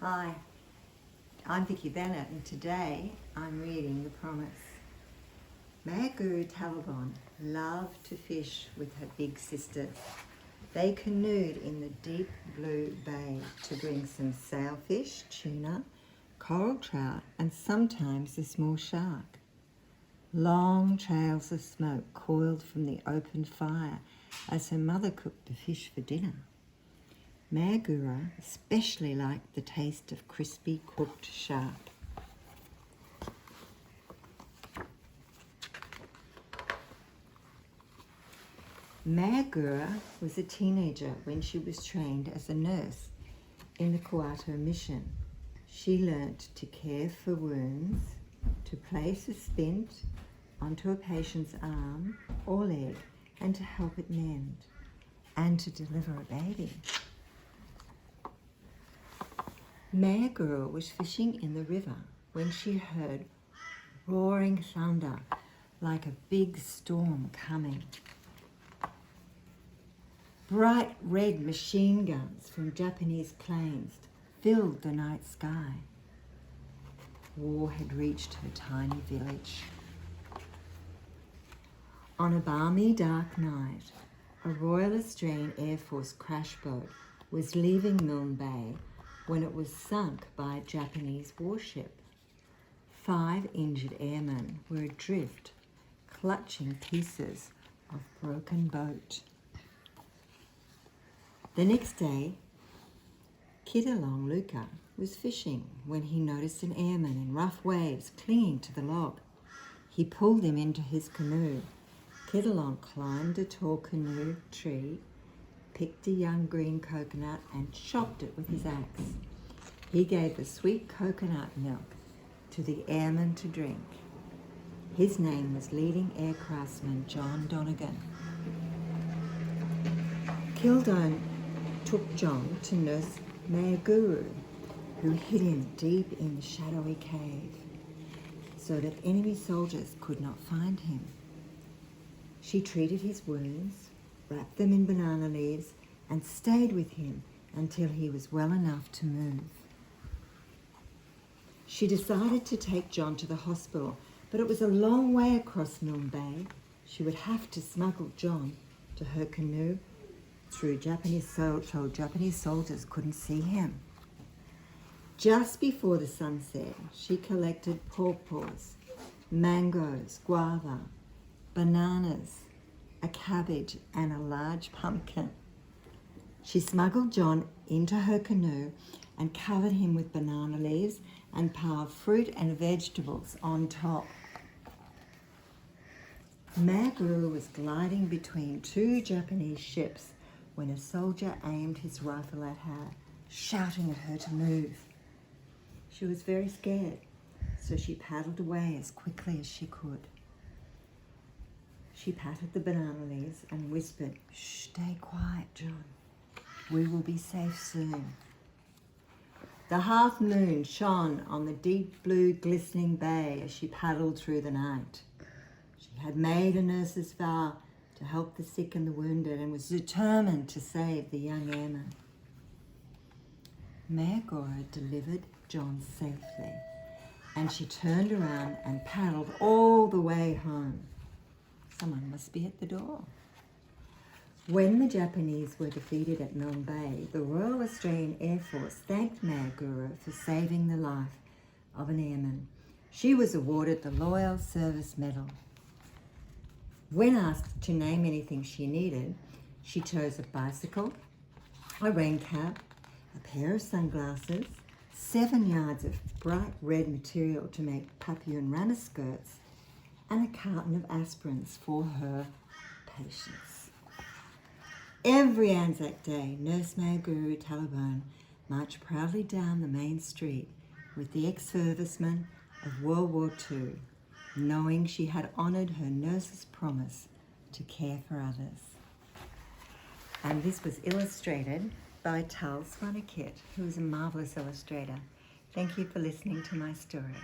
Hi, I'm Vicki Bennett and today I'm reading The Promise. Maiogaru Taulebona loved to fish with her big sisters. They canoed in the deep blue bay to bring some sailfish, tuna, coral trout and sometimes a small shark. Long trails of smoke coiled from the open fire as her mother cooked the fish for dinner. Maiogaru especially liked the taste of crispy cooked shark. Maiogaru was a teenager when she was trained as a nurse in the Kuato mission. She learnt to care for wounds, to place a splint onto a patient's arm or leg and to help it mend, and to deliver a baby. Maiogaru was fishing in the river when she heard roaring thunder like a big storm coming. Bright red machine guns from Japanese planes filled the night sky. War had reached her tiny village. On a balmy dark night, a Royal Australian Air Force crash boat was leaving Milne Bay when it was sunk by a Japanese warship. 5 injured airmen were adrift, clutching pieces of broken boat. The next day, Kidalong Luka was fishing when he noticed an airman in rough waves clinging to the log. He pulled him into his canoe. Kidalong climbed a tall canoe tree, picked a young green coconut and chopped it with his axe. He gave the sweet coconut milk to the airman to drink. His name was leading air craftsman John Donegan. Kildone took John to nurse Maiogaru, who hid him deep in the shadowy cave so that enemy soldiers could not find him. She treated his wounds, wrapped them in banana leaves, and stayed with him until he was well enough to move. She decided to take John to the hospital, but it was a long way across Milne Bay. She would have to smuggle John to her canoe through Japanese soldiers couldn't see him. Just before the sun set, she collected pawpaws, mangoes, guava, bananas, a cabbage and a large pumpkin. She smuggled John into her canoe and covered him with banana leaves and piled fruit and vegetables on top. Maiogaru was gliding between 2 Japanese ships when a soldier aimed his rifle at her, shouting at her to move. She was very scared, so she paddled away as quickly as she could. She patted the banana leaves and whispered, "Shh, stay quiet, John. We will be safe soon." The half moon shone on the deep blue glistening bay as she paddled through the night. She had made a nurse's vow to help the sick and the wounded and was determined to save the young airman. Maiogaru delivered John safely, and she turned around and paddled all the way home. Someone must be at the door. When the Japanese were defeated at Milne Bay, the Royal Australian Air Force thanked Maiogaru for saving the life of an airman. She was awarded the Loyal Service Medal. When asked to name anything she needed, she chose a bicycle, a rain cap, a pair of sunglasses, 7 yards of bright red material to make Papuan ramis skirts, and a carton of aspirins for her patients. Every Anzac Day, Nurse Maiogaru Taulebona marched proudly down the main street with the ex-servicemen of World War II, knowing she had honoured her nurse's promise to care for others. And this was illustrated by Tull Suwannakit, who is a marvellous illustrator. Thank you for listening to my story.